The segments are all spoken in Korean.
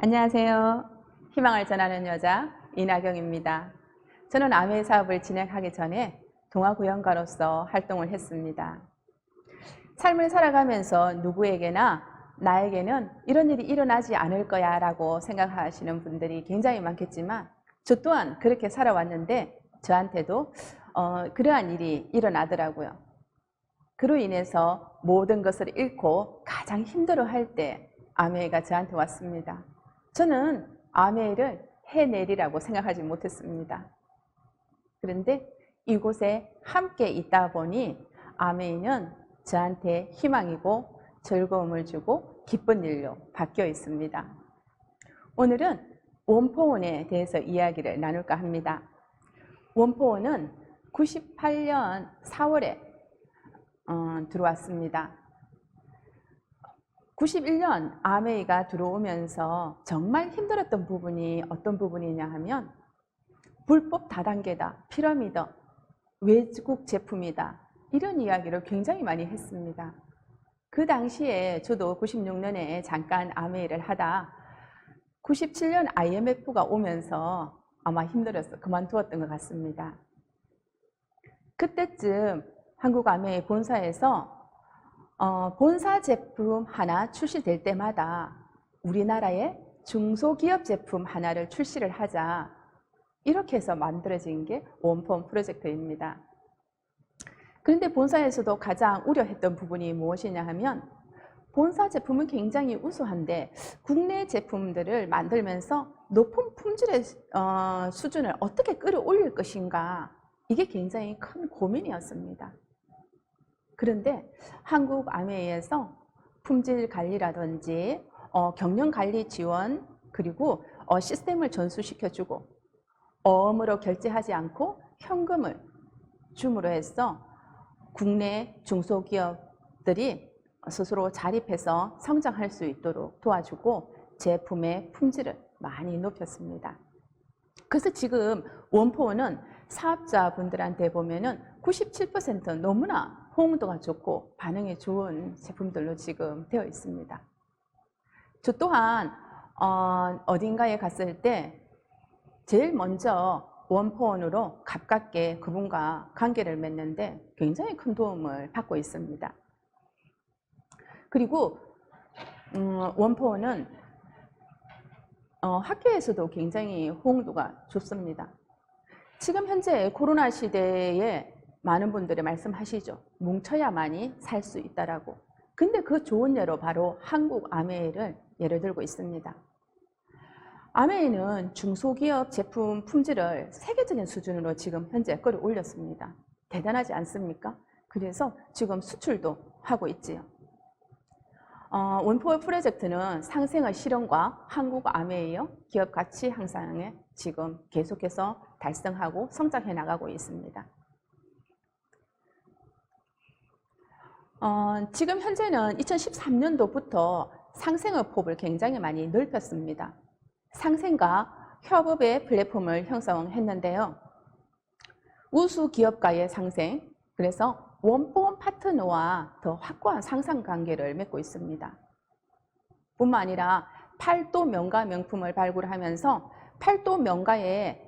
안녕하세요. 희망을 전하는 여자 이나경입니다. 저는 아메 사업을 진행하기 전에 동아구연가로서 활동을 했습니다. 삶을 살아가면서 누구에게나 나에게는 이런 일이 일어나지 않을 거야 라고 생각하시는 분들이 굉장히 많겠지만 저 또한 그렇게 살아왔는데 저한테도 그러한 일이 일어나더라고요. 그로 인해서 모든 것을 잃고 가장 힘들어할 때 아메이가 저한테 왔습니다. 저는 아메이를 해내리라고 생각하지 못했습니다. 그런데 이곳에 함께 있다 보니 아메이는 저한테 희망이고 즐거움을 주고 기쁜 일로 바뀌어 있습니다. 오늘은 원포원에 대해서 이야기를 나눌까 합니다. 원포원은 98년 4월에 들어왔습니다. 91년 아메이가 들어오면서 정말 힘들었던 부분이 어떤 부분이냐 하면 불법 다단계다, 피라미드, 외국 제품이다 이런 이야기를 굉장히 많이 했습니다. 그 당시에 저도 96년에 잠깐 아메이를 하다 97년 IMF가 오면서 아마 힘들어서 그만두었던 것 같습니다. 그때쯤 한국 아메이 본사에서 본사 제품 하나 출시될 때마다 우리나라의 중소기업 제품 하나를 출시를 하자 이렇게 해서 만들어진 게 원포원 프로젝트입니다. 그런데 본사에서도 가장 우려했던 부분이 무엇이냐 하면 본사 제품은 굉장히 우수한데 국내 제품들을 만들면서 높은 품질의 수준을 어떻게 끌어올릴 것인가 이게 굉장히 큰 고민이었습니다. 그런데 한국 아메이에서 품질 관리라든지 경영 관리 지원 그리고 시스템을 전수시켜주고 어음으로 결제하지 않고 현금을 줌으로 해서 국내 중소기업들이 스스로 자립해서 성장할 수 있도록 도와주고 제품의 품질을 많이 높였습니다. 그래서 지금 원포원은 사업자분들한테 보면은 97% 너무나 호응도가 좋고 반응이 좋은 제품들로 지금 되어 있습니다. 저 또한 어딘가에 갔을 때 제일 먼저 원포원으로 가깝게 그분과 관계를 맺는데 굉장히 큰 도움을 받고 있습니다. 그리고 원포원은 학교에서도 굉장히 호응도가 좋습니다. 지금 현재 코로나 시대에 많은 분들이 말씀하시죠. 뭉쳐야만이 살 수 있다라고. 근데 그 좋은 예로 바로 한국 아메이를 예를 들고 있습니다. 아메이는 중소기업 제품 품질을 세계적인 수준으로 지금 현재 끌어올렸습니다. 대단하지 않습니까? 그래서 지금 수출도 하고 있지요. 원포원 프로젝트는 상생의 실현과 한국 아메이의 기업 가치 향상에 지금 계속해서 달성하고 성장해 나가고 있습니다. 지금 현재는 2013년도부터 상생의 폭을 굉장히 많이 넓혔습니다. 상생과 협업의 플랫폼을 형성했는데요. 우수 기업가의 상생, 그래서 원포원 파트너와 더 확고한 상상 관계를 맺고 있습니다. 뿐만 아니라 팔도 명가 명품을 발굴하면서 팔도 명가의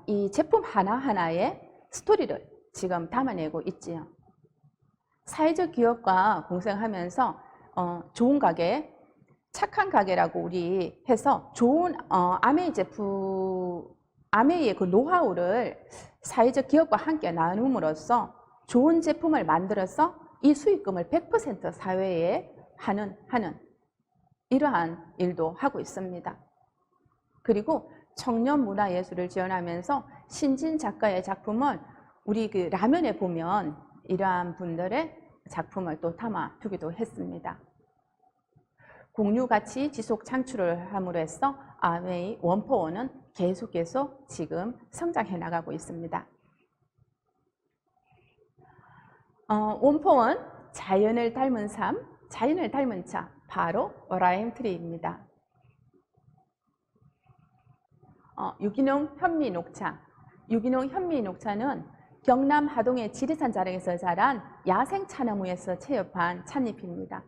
이 제품 하나하나의 스토리를 지금 담아내고 있지요. 사회적 기업과 공생하면서 좋은 가게, 착한 가게라고 우리 해서 좋은 아메이 제품, 아메이의 그 노하우를 사회적 기업과 함께 나눔으로써 좋은 제품을 만들어서 이 수익금을 100% 사회에 하는 이러한 일도 하고 있습니다. 그리고 청년 문화예술을 지원하면서 신진 작가의 작품을 우리 그 라면에 보면 이러한 분들의 작품을 또 담아두기도 했습니다. 공유가치 지속 창출을 함으로 해서 아메이 원포원은 계속해서 지금 성장해 나가고 있습니다. 원포원 자연을 닮은 삶, 자연을 닮은 차, 바로 라임트리입니다. 유기농 현미 녹차. 유기농 현미 녹차는 경남 하동의 지리산 자락에서 자란 야생 차나무에서 채엽한 찻잎입니다.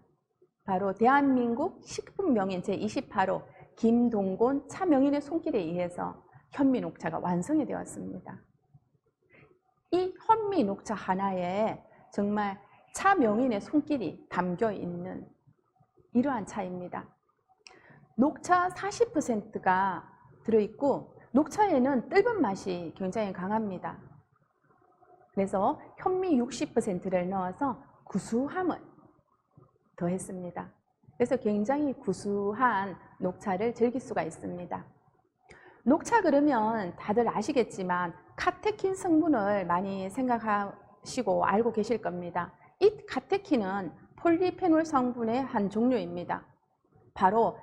바로 대한민국 식품명인 제28호 김동곤 차명인의 손길에 의해서 현미 녹차가 완성이 되었습니다. 이 현미 녹차 하나에 정말 차명인의 손길이 담겨 있는 이러한 차입니다. 녹차 40%가 들어있고 녹차에는 뜰분 맛이 굉장히 강합니다. 그래서 현미 60%를 넣어서 구수함을 더했습니다. 그래서 굉장히 구수한 녹차를 즐길 수가 있습니다. 녹차 그러면 다들 아시겠지만 카테킨 성분을 많이 생각하시고 알고 계실 겁니다. 이 카테킨은 폴리페놀 성분의 한 종류입니다. 바로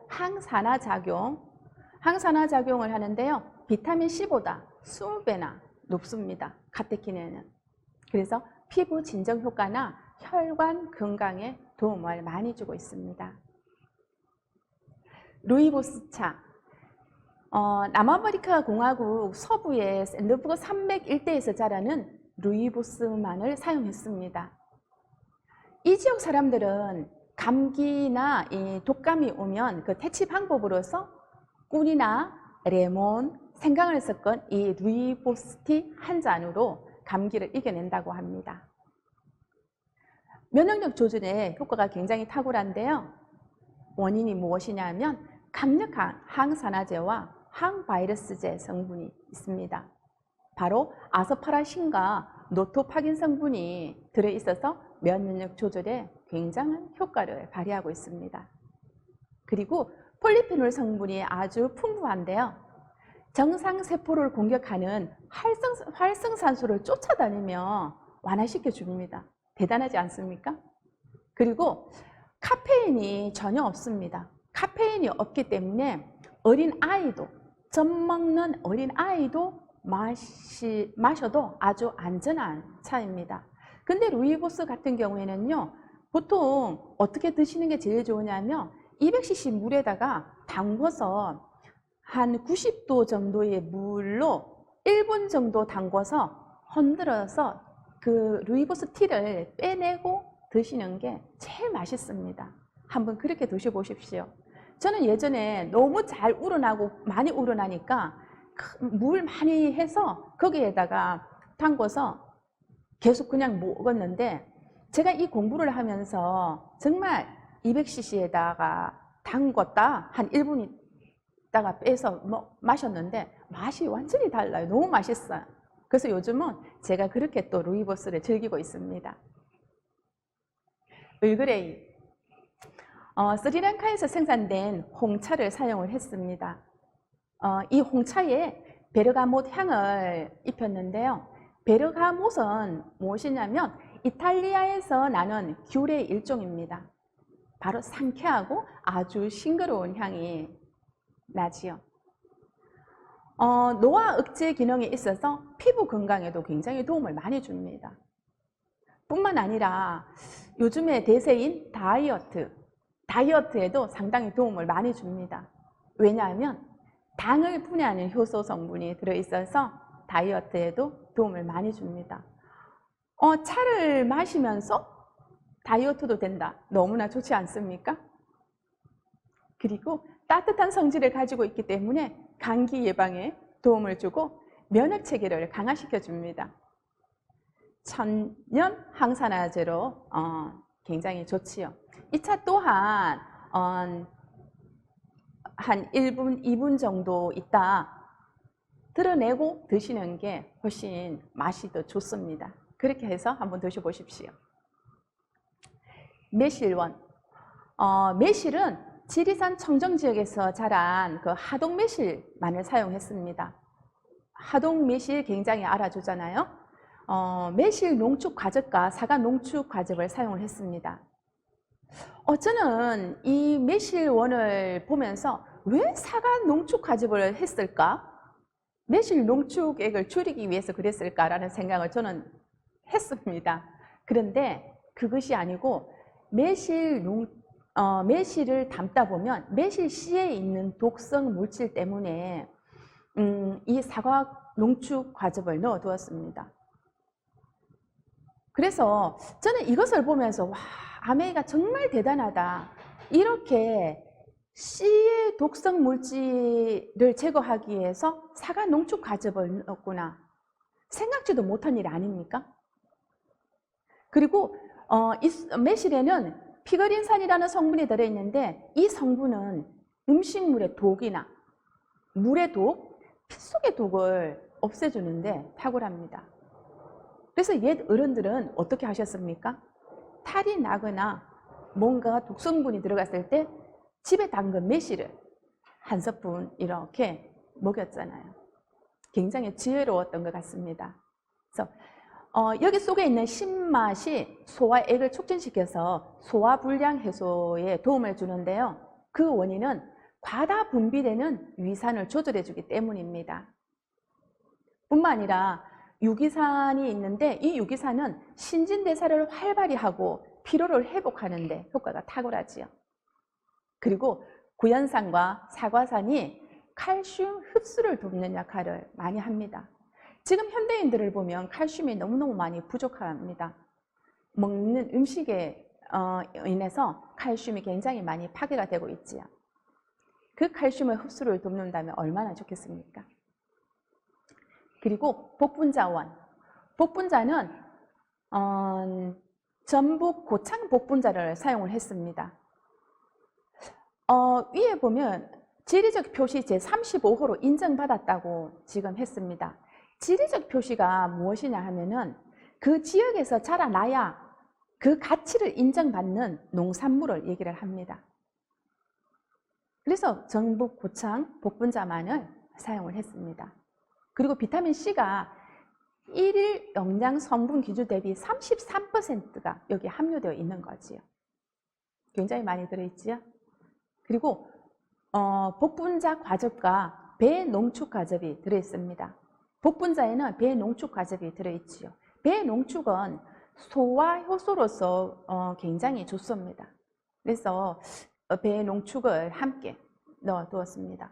항산화작용을 하는데요. 비타민C보다 20배나 높습니다. 카테킨에는. 그래서 피부 진정 효과나 혈관 건강에 도움을 많이 주고 있습니다. 루이보스 차. 남아메리카 공화국 서부의 샌드버그 산맥 일대에서 자라는 루이보스만을 사용했습니다. 이 지역 사람들은 감기나 이 독감이 오면 그 퇴치 방법으로서 꿀이나 레몬, 생강을 섞은 이 루이보스티 한 잔으로 감기를 이겨낸다고 합니다. 면역력 조절에 효과가 굉장히 탁월한데요. 원인이 무엇이냐면 강력한 항산화제와 항바이러스제 성분이 있습니다. 바로 아스파라신과 노토파긴 성분이 들어있어서 면역력 조절에 굉장한 효과를 발휘하고 있습니다. 그리고 폴리페놀 성분이 아주 풍부한데요. 정상세포를 공격하는 활성산소를 쫓아다니며 완화시켜 줍니다. 대단하지 않습니까? 그리고 카페인이 전혀 없습니다. 카페인이 없기 때문에 어린아이도, 젖 먹는 어린아이도 마셔도 아주 안전한 차입니다. 근데 루이보스 같은 경우에는요, 보통 어떻게 드시는 게 제일 좋으냐면 200cc 물에다가 담궈서 한 90도 정도의 물로 1분 정도 담궈서 흔들어서 그 루이보스 티를 빼내고 드시는 게 제일 맛있습니다. 한번 그렇게 드셔보십시오. 저는 예전에 너무 잘 우러나고 많이 우러나니까 물 많이 해서 거기에다가 담궈서 계속 그냥 먹었는데 제가 이 공부를 하면서 정말 200cc에다가 담궜다 한 1분 있다가 빼서 마셨는데 맛이 완전히 달라요. 너무 맛있어요. 그래서 요즘은 제가 그렇게 또 루이보스를 즐기고 있습니다. 을그레이. 스리랑카에서 생산된 홍차를 사용을 했습니다. 이 홍차에 베르가못 향을 입혔는데요. 베르가못은 무엇이냐면 이탈리아에서 나는 귤의 일종입니다. 바로 상쾌하고 아주 싱그러운 향이 나지요. 노화 억제 기능이 있어서 피부 건강에도 굉장히 도움을 많이 줍니다. 뿐만 아니라 요즘의 대세인 다이어트에도 상당히 도움을 많이 줍니다. 왜냐하면 당을 분해하는 효소 성분이 들어있어서 다이어트에도 도움을 많이 줍니다. 차를 마시면서 다이어트도 된다. 너무나 좋지 않습니까? 그리고 따뜻한 성질을 가지고 있기 때문에 감기 예방에 도움을 주고 면역 체계를 강화시켜 줍니다. 천연 항산화제로 굉장히 좋지요. 이 차 또한 한 1분, 2분 정도 있다 드러내고 드시는 게 훨씬 맛이 더 좋습니다. 그렇게 해서 한번 드셔보십시오. 매실원. 매실은 지리산 청정 지역에서 자란 그 하동 매실만을 사용했습니다. 하동 매실 굉장히 알아주잖아요. 매실 농축 과즙과 사과 농축 과즙을 사용을 했습니다. 저는 이 매실원을 보면서 왜 사과 농축 과즙을 했을까? 매실 농축액을 줄이기 위해서 그랬을까라는 생각을 저는 했습니다. 그런데 그것이 아니고 매실을 담다 보면 매실 씨에 있는 독성 물질 때문에 이 사과 농축 과즙을 넣어 두었습니다. 그래서 저는 이것을 보면서 와, 아메이가 정말 대단하다. 이렇게 C의 독성 물질을 제거하기 위해서 사과 농축 과즙을 넣었구나. 생각지도 못한 일 아닙니까? 그리고 이 매실에는 피거린산이라는 성분이 들어있는데 이 성분은 음식물의 독이나 물의 독, 피 속의 독을 없애주는데 탁월합니다. 그래서 옛 어른들은 어떻게 하셨습니까? 탈이 나거나 뭔가 독성분이 들어갔을 때 집에 담근 매실을 한 스푼 이렇게 먹였잖아요. 굉장히 지혜로웠던 것 같습니다. 그래서 여기 속에 있는 신맛이 소화액을 촉진시켜서 소화불량 해소에 도움을 주는데요. 그 원인은 과다 분비되는 위산을 조절해주기 때문입니다. 뿐만 아니라 유기산이 있는데 이 유기산은 신진대사를 활발히 하고 피로를 회복하는 데 효과가 탁월하지요. 그리고 구연산과 사과산이 칼슘 흡수를 돕는 역할을 많이 합니다. 지금 현대인들을 보면 칼슘이 너무너무 많이 부족합니다. 먹는 음식에 인해서 칼슘이 굉장히 많이 파괴가 되고 있지요. 그 칼슘의 흡수를 돕는다면 얼마나 좋겠습니까? 그리고 복분자원. 복분자는 전북 고창 복분자를 사용을 했습니다. 위에 보면 지리적 표시 제35호로 인정받았다고 지금 했습니다. 지리적 표시가 무엇이냐 하면은 그 지역에서 자라나야 그 가치를 인정받는 농산물을 얘기를 합니다. 그래서 전북 고창 복분자만을 사용을 했습니다. 그리고 비타민C가 1일 영양 성분 기준 대비 33%가 여기 함유되어 있는 거지요. 굉장히 많이 들어있지요. 그리고 복분자 과즙과 배농축 과즙이 들어있습니다. 복분자에는 배농축 과즙이 들어있지요. 배농축은 소화 효소로서 굉장히 좋습니다. 그래서 배농축을 함께 넣어두었습니다.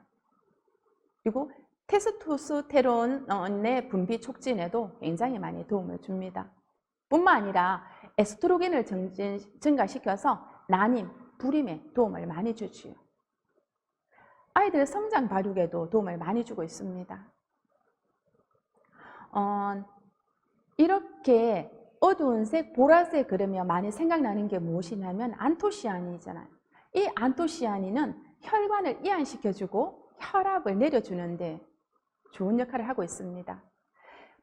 그리고 테스토스테론의 분비 촉진에도 굉장히 많이 도움을 줍니다. 뿐만 아니라 에스트로겐을 증가시켜서 난임, 불임에 도움을 많이 주지요. 아이들 성장 발육에도 도움을 많이 주고 있습니다. 이렇게 어두운 색, 보라색 그러면 많이 생각나는 게 무엇이냐면 안토시아닌이잖아요. 이 안토시아닌은 혈관을 이완시켜주고 혈압을 내려주는데 좋은 역할을 하고 있습니다.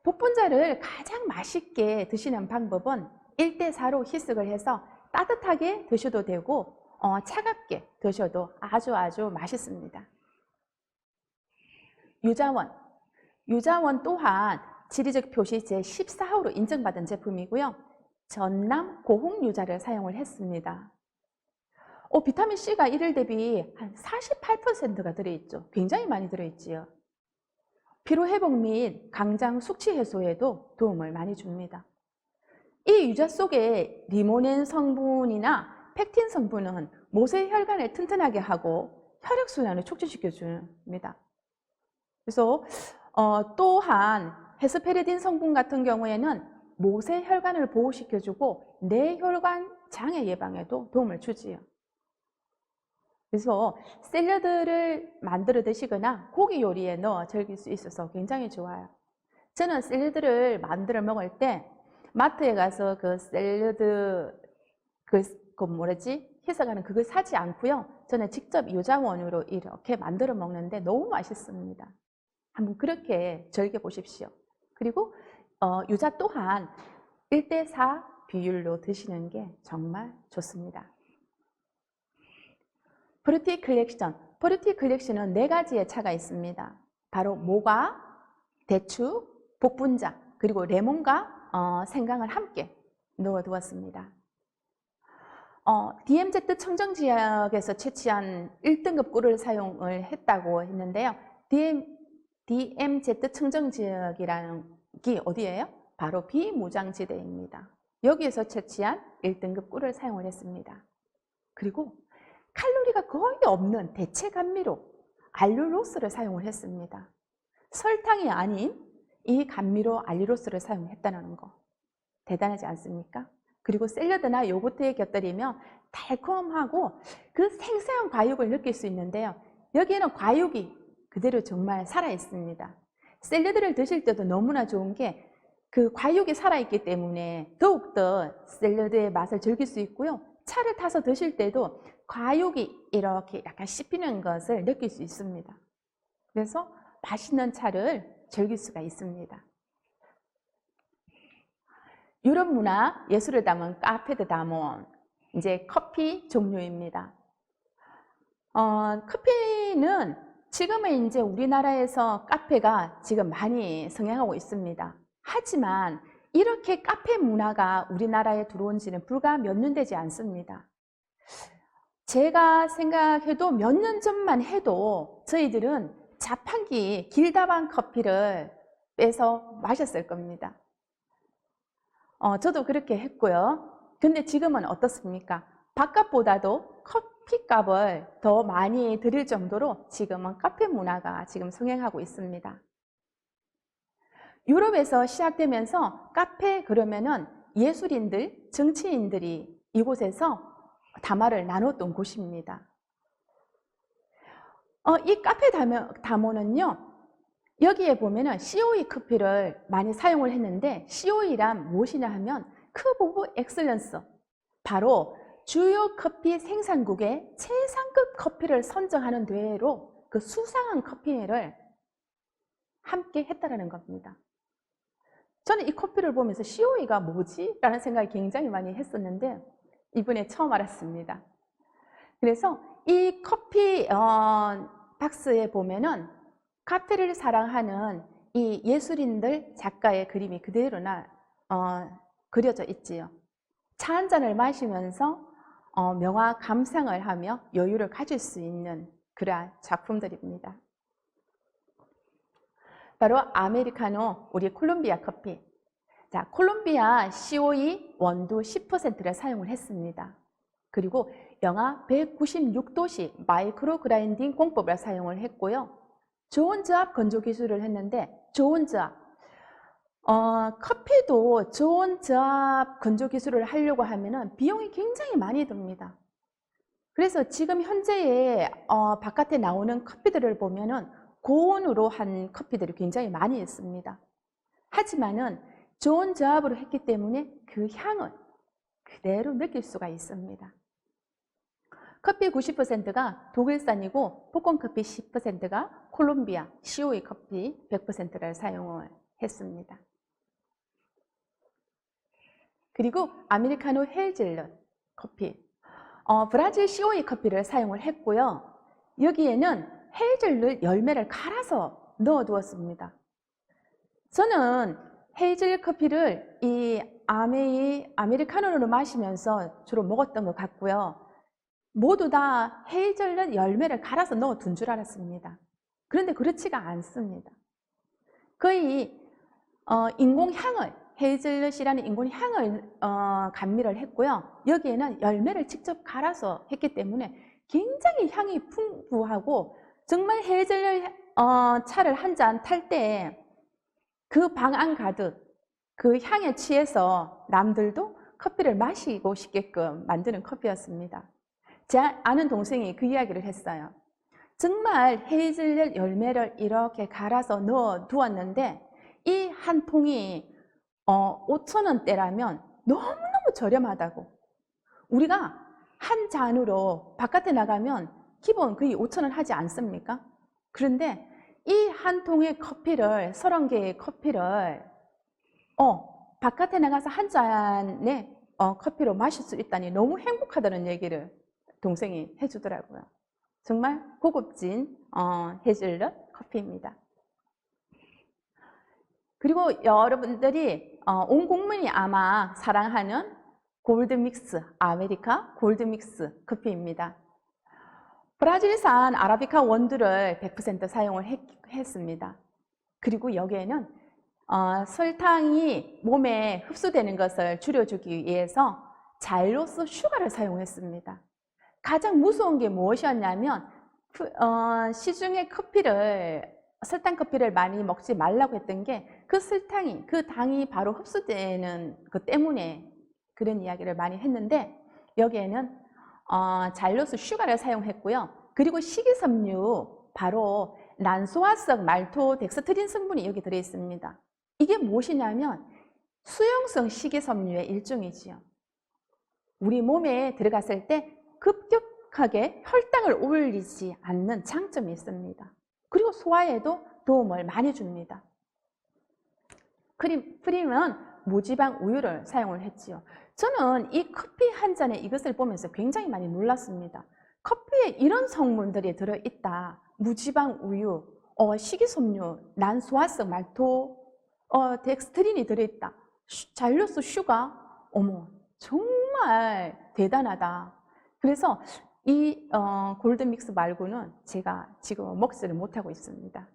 복분자를 가장 맛있게 드시는 방법은 1대4로 희석을 해서 따뜻하게 드셔도 되고 차갑게 드셔도 아주 맛있습니다. 유자원. 유자원 또한 지리적 표시 제14호로 인정받은 제품이고요. 전남 고홍유자를 사용을 했습니다. 비타민C가 1일 대비 한 48%가 들어있죠. 굉장히 많이 들어있지요. 피로회복 및 강장 숙취 해소에도 도움을 많이 줍니다. 이 유자 속에 리모넨 성분이나 펙틴 성분은 모세혈관을 튼튼하게 하고 혈액순환을 촉진시켜 줍니다. 그래서 또한 헤스페리딘 성분 같은 경우에는 모세혈관을 보호시켜주고 뇌혈관 장애 예방에도 도움을 주지요. 그래서 샐러드를 만들어 드시거나 고기 요리에 넣어 즐길 수 있어서 굉장히 좋아요. 저는 샐러드를 만들어 먹을 때 마트에 가서 그 샐러드 희석하는 그걸 사지 않고요. 저는 직접 유자원으로 이렇게 만들어 먹는데 너무 맛있습니다. 한번 그렇게 즐겨 보십시오. 그리고 유자 또한 1대4 비율로 드시는 게 정말 좋습니다. 프루티 컬렉션. 프루티 컬렉션은 4가지의 차가 있습니다. 바로 모과, 대추, 복분자, 그리고 레몬과 생강을 함께 넣어두었습니다. DMZ 청정지역에서 채취한 1등급 꿀을 사용을 했다고 했는데요. DMZ 청정지역이라는 게 어디예요? 바로 비무장지대입니다. 여기에서 채취한 1등급 꿀을 사용을 했습니다. 그리고 칼로리가 거의 없는 대체 감미료 알룰로스를 사용을 했습니다. 설탕이 아닌 이 감미료 알룰로스를 사용했다는 거 대단하지 않습니까? 그리고 샐러드나 요거트에 곁들이면 달콤하고 그 생생한 과육을 느낄 수 있는데요. 여기에는 과육이 그대로 정말 살아 있습니다. 샐러드를 드실 때도 너무나 좋은 게 그 과육이 살아있기 때문에 더욱더 샐러드의 맛을 즐길 수 있고요. 차를 타서 드실 때도 과육이 이렇게 약간 씹히는 것을 느낄 수 있습니다. 그래서 맛있는 차를 즐길 수가 있습니다. 유럽 문화, 예술을 담은 카페 드 다몬, 이제 커피 종류입니다. 커피는 지금은 이제 우리나라에서 카페가 지금 많이 성행하고 있습니다. 하지만 이렇게 카페 문화가 우리나라에 들어온 지는 불과 몇 년 되지 않습니다. 제가 생각해도 몇 년 전만 해도 저희들은 자판기 길다방 커피를 빼서 마셨을 겁니다. 저도 그렇게 했고요. 근데 지금은 어떻습니까? 바깥보다도 커피값을 더 많이 들일 정도로 지금은 카페 문화가 지금 성행하고 있습니다. 유럽에서 시작되면서 카페 그러면은 예술인들, 정치인들이 이곳에서 담화를 나눴던 곳입니다. 이 카페 다모는요, 여기에 보면은 COE 커피를 많이 사용을 했는데 COE란 무엇이냐 하면 커브 오브 엑셀런스, 바로 주요 커피 생산국의 최상급 커피를 선정하는 대회로 그 수상한 커피를 함께 했다라는 겁니다. 저는 이 커피를 보면서 COE가 뭐지? 라는 생각을 굉장히 많이 했었는데 이번에 처음 알았습니다. 그래서 이 커피 박스에 보면은 카페를 사랑하는 이 예술인들 작가의 그림이 그대로나 그려져 있지요. 차 한 잔을 마시면서 명화 감상을 하며 여유를 가질 수 있는 그러한 작품들입니다. 바로 아메리카노, 우리 콜롬비아 커피. 자, 콜롬비아 COE 원두 10%를 사용을 했습니다. 그리고 영하 196도씨 마이크로 그라인딩 공법을 사용을 했고요. 저온 저압 건조 기술을 했는데 저온 저압, 커피도 저온 저압 건조 기술을 하려고 하면은 비용이 굉장히 많이 듭니다. 그래서 지금 현재의 바깥에 나오는 커피들을 보면은 고온으로 한 커피들이 굉장히 많이 있습니다. 하지만은 저온 저압으로 했기 때문에 그 향은 그대로 느낄 수가 있습니다. 커피 90%가 독일산이고 볶음커피 10%가 콜롬비아 COE 커피 100%를 사용을 했습니다. 그리고 아메리카노 헤이즐넛 커피, 브라질 COE 커피를 사용을 했고요. 여기에는 헤이즐넛 열매를 갈아서 넣어 두었습니다. 저는 헤이즐 커피를 이 아메리카노로 마시면서 주로 먹었던 것 같고요. 모두 다 헤이즐넛 열매를 갈아서 넣어 둔 줄 알았습니다. 그런데 그렇지가 않습니다. 거의 인공향을, 헤이즐넛이라는 인공향을 감미를 했고요. 여기에는 열매를 직접 갈아서 했기 때문에 굉장히 향이 풍부하고 정말 헤이즐넛 차를 한 잔 탈 때 그 방 안 가득 그 향에 취해서 남들도 커피를 마시고 싶게끔 만드는 커피였습니다. 제 아는 동생이 그 이야기를 했어요. 정말 헤이즐넛 열매를 이렇게 갈아서 넣어 두었는데 이 한 통이 5,000원대라면 너무너무 저렴하다고. 우리가 한 잔으로 바깥에 나가면 기본 거의 5,000원 하지 않습니까? 그런데 이 한 통의 커피를 30개의 커피를 바깥에 나가서 한 잔의 커피로 마실 수 있다니 너무 행복하다는 얘기를 동생이 해주더라고요. 정말 고급진 헤이즐넛 커피입니다. 그리고 여러분들이 온 국민이 아마 사랑하는 골드믹스, 아메리카 골드믹스 커피입니다. 브라질산 아라비카 원두를 100% 사용을 했습니다. 그리고 여기에는 설탕이 몸에 흡수되는 것을 줄여주기 위해서 자일로스 슈가를 사용했습니다. 가장 무서운 게 무엇이었냐면 시중에 설탕 커피를 많이 먹지 말라고 했던 게 그 설탕이, 그 당이 바로 흡수되는 것 때문에 그런 이야기를 많이 했는데 여기에는 자일로스 슈가를 사용했고요. 그리고 식이섬유, 바로 난소화성 말토덱스트린 성분이 여기 들어있습니다. 이게 무엇이냐면 수용성 식이섬유의 일종이지요. 우리 몸에 들어갔을 때 급격하게 혈당을 올리지 않는 장점이 있습니다. 그리고 소화에도 도움을 많이 줍니다. 프림은 무지방 우유를 사용을 했지요. 저는 이 커피 한 잔에 이것을 보면서 굉장히 많이 놀랐습니다. 커피에 이런 성분들이 들어있다. 무지방 우유, 식이섬유, 난소화성 말토, 덱스트린이 들어있다. 자일로스 슈가, 어머, 정말 대단하다. 그래서 이 골드믹스 말고는 제가 지금 먹지를 못하고 있습니다.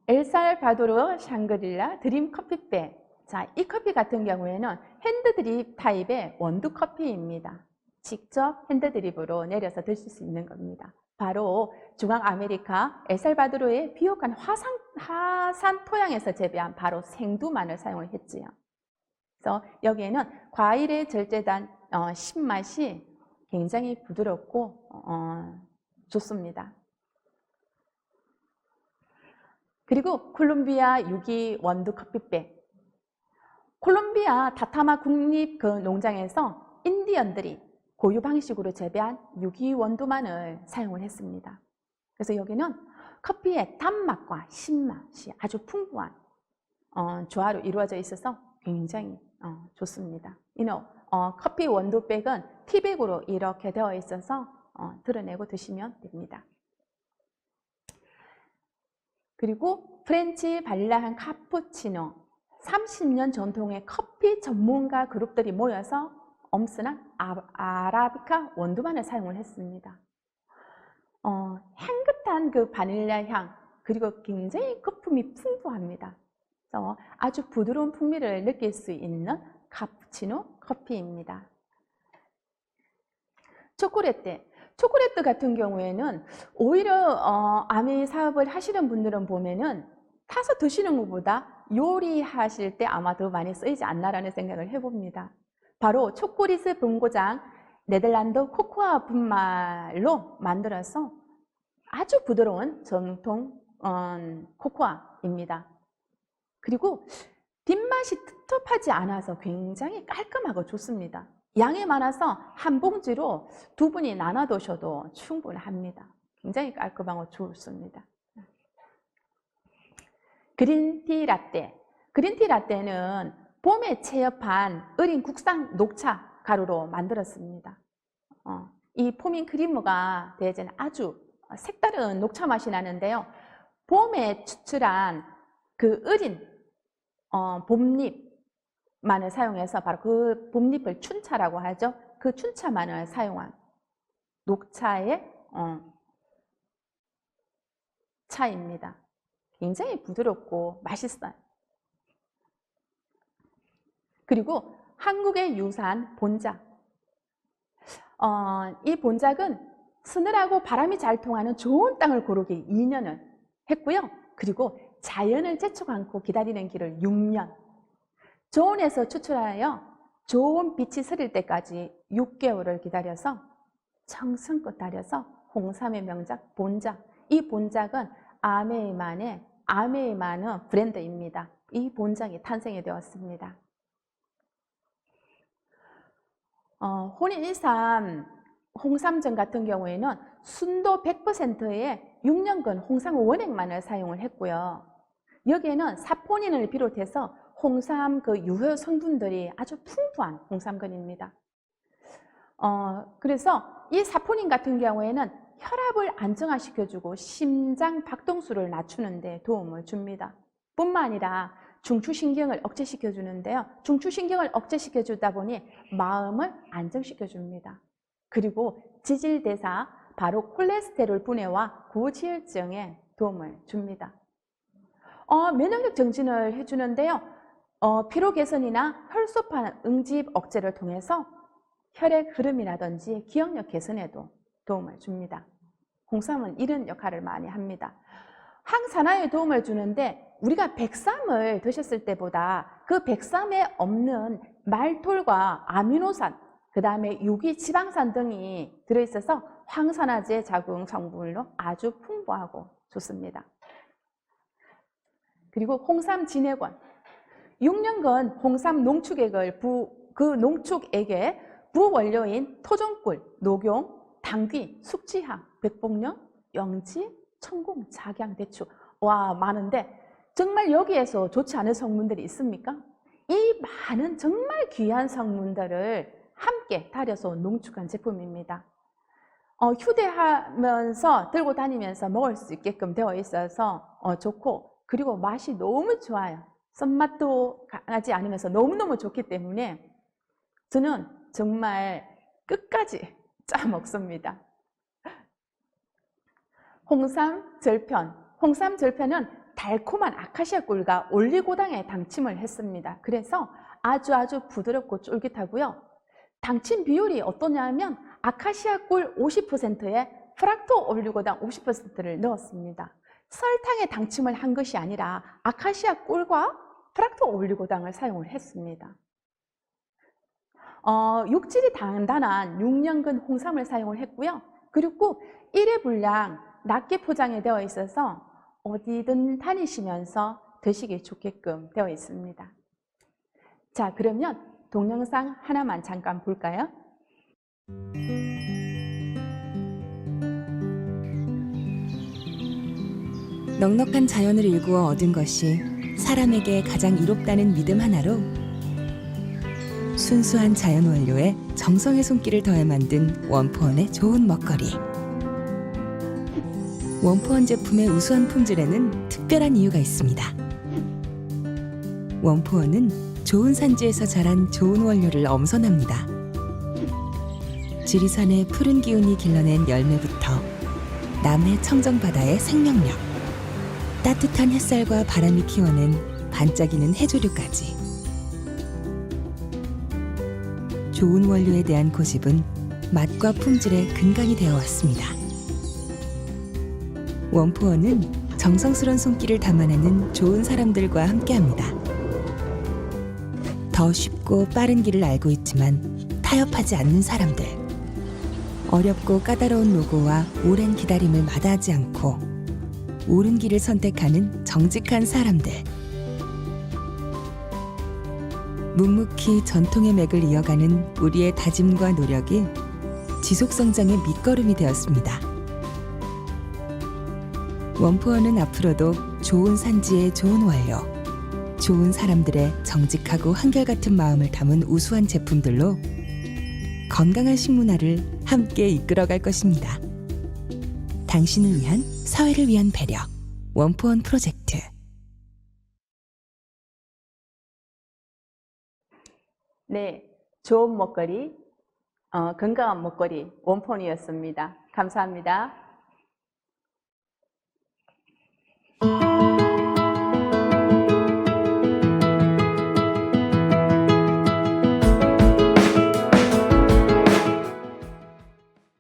엘살바도르 샹그릴라 드림 커피백. 자, 이 커피 같은 경우에는 핸드드립 타입의 원두 커피입니다. 직접 핸드드립으로 내려서 드실 수 있는 겁니다. 바로 중앙아메리카 엘살바도르의 비옥한 화산 토양에서 재배한 바로 생두만을 사용을 했지요. 그래서 여기에는 과일에 절제된 신맛이 굉장히 부드럽고 좋습니다. 그리고 콜롬비아 유기 원두 커피백. 콜롬비아 다타마 국립 그 농장에서 인디언들이 고유 방식으로 재배한 유기 원두만을 사용을 했습니다. 그래서 여기는 커피의 단맛과 신맛이 아주 풍부한 조화로 이루어져 있어서 굉장히 좋습니다. 커피 원두백은 티백으로 이렇게 되어 있어서 드러내고 드시면 됩니다. 그리고 프렌치 바닐라향 카푸치노. 30년 전통의 커피 전문가 그룹들이 모여서 엄선한 아라비카 원두만을 사용을 했습니다. 향긋한 그 바닐라 향, 그리고 굉장히 거품이 풍부합니다. 그래서 아주 부드러운 풍미를 느낄 수 있는 카푸치노 커피입니다. 초콜릿 같은 경우에는 오히려 아메 사업을 하시는 분들은 보면은 타서 드시는 것보다 요리하실 때 아마 더 많이 쓰이지 않나라는 생각을 해봅니다. 바로 초콜릿 본고장 네덜란드 코코아 분말로 만들어서 아주 부드러운 전통 코코아입니다. 그리고 뒷맛이 텁텁하지 않아서 굉장히 깔끔하고 좋습니다. 양이 많아서 한 봉지로 2분이 나눠 드셔도 충분합니다. 굉장히 깔끔하고 좋습니다. 그린티 라떼. 그린티 라떼는 봄에 채엽한 어린 국산 녹차 가루로 만들었습니다. 이 포민 크리머가 되어진 아주 색다른 녹차 맛이 나는데요. 봄에 추출한 그 어린 봄잎만을 사용해서 바로 그 봄잎을 춘차라고 하죠. 그 춘차만을 사용한 녹차의 차입니다. 굉장히 부드럽고 맛있어요. 그리고 한국의 유산 본작. 이 본작은 서늘하고 바람이 잘 통하는 좋은 땅을 고르기 2년을 했고요. 그리고 자연을 재촉 않고 기다리는 길을 6년. 저온에서 추출하여 좋은 빛이 서릴 때까지 6개월을 기다려서 정성껏 다려서 홍삼의 명작 본작. 이 본작은 아메이만의 브랜드입니다. 이 본작이 탄생이 되었습니다. 혼인 1삼 홍삼전 같은 경우에는 순도 100%의 6년근 홍삼 원액만을 사용을 했고요. 여기에는 사포닌을 비롯해서 홍삼 그 유효 성분들이 아주 풍부한 홍삼근입니다. 그래서 이 사포닌 같은 경우에는 혈압을 안정화시켜주고 심장 박동수를 낮추는 데 도움을 줍니다. 뿐만 아니라 중추신경을 억제시켜주는데요. 중추신경을 억제시켜주다 보니 마음을 안정시켜줍니다. 그리고 지질대사, 바로 콜레스테롤 분해와 고지혈증에 도움을 줍니다. 면역력 정진을 해주는데요. 피로 개선이나 혈소판 응집 억제를 통해서 혈액 흐름이라든지 기억력 개선에도 도움을 줍니다. 홍삼은 이런 역할을 많이 합니다. 항산화에 도움을 주는데 우리가 백삼을 드셨을 때보다 그 백삼에 없는 말톨과 아미노산, 그 다음에 유기 지방산 등이 들어있어서 황산화제 작용 성분으로 아주 풍부하고 좋습니다. 그리고 홍삼 진액원. 6년간 홍삼 농축액을 그 농축액에 부원료인 토종꿀, 녹용, 당귀, 숙지향, 백봉령, 영지, 천공, 작양, 대추. 와, 많은데 정말 여기에서 좋지 않은 성분들이 있습니까? 이 많은 정말 귀한 성분들을 함께 달여서 농축한 제품입니다. 휴대하면서 들고 다니면서 먹을 수 있게끔 되어 있어서 좋고, 그리고 맛이 너무 좋아요. 썬맛도 강하지 않으면서 너무너무 좋기 때문에 저는 정말 끝까지 짜 먹습니다. 홍삼 절편. 홍삼 절편은 달콤한 아카시아 꿀과 올리고당에 당침을 했습니다. 그래서 아주 부드럽고 쫄깃하고요. 당침 비율이 어떠냐면 아카시아 꿀 50%에 프락토 올리고당 50%를 넣었습니다. 설탕에 당침을 한 것이 아니라 아카시아 꿀과 프락토 올리고당을 사용을 했습니다. 육질이 단단한 6년근 홍삼을 사용을 했고요. 그리고 1회 분량 낮게 포장이 되어 있어서 어디든 다니시면서 드시기 좋게끔 되어 있습니다. 자, 그러면 동영상 하나만 잠깐 볼까요? 넉넉한 자연을 일구어 얻은 것이 사람에게 가장 이롭다는 믿음 하나로 순수한 자연 원료에 정성의 손길을 더해 만든 원포원의 좋은 먹거리. 원포원 제품의 우수한 품질에는 특별한 이유가 있습니다. 원포원은 좋은 산지에서 자란 좋은 원료를 엄선합니다. 지리산의 푸른 기운이 길러낸 열매부터 남해 청정바다의 생명력, 따뜻한 햇살과 바람이 키워낸 반짝이는 해조류까지. 좋은 원료에 대한 고집은 맛과 품질의 근간이 되어 왔습니다. 원포원은 정성스런 손길을 담아내는 좋은 사람들과 함께합니다. 더 쉽고 빠른 길을 알고 있지만 타협하지 않는 사람들. 어렵고 까다로운 노고와 오랜 기다림을 마다하지 않고 옳은 길을 선택하는 정직한 사람들. 묵묵히 전통의 맥을 이어가는 우리의 다짐과 노력이 지속성장의 밑거름이 되었습니다. 원포원은 앞으로도 좋은 산지의 좋은 원료, 좋은 사람들의 정직하고 한결같은 마음을 담은 우수한 제품들로 건강한 식문화를 함께 이끌어갈 것입니다. 당신을 위한, 사회를 위한 배려. 원포원 프로젝트. 네, 좋은 먹거리, 건강한 먹거리 원포원이었습니다. 감사합니다.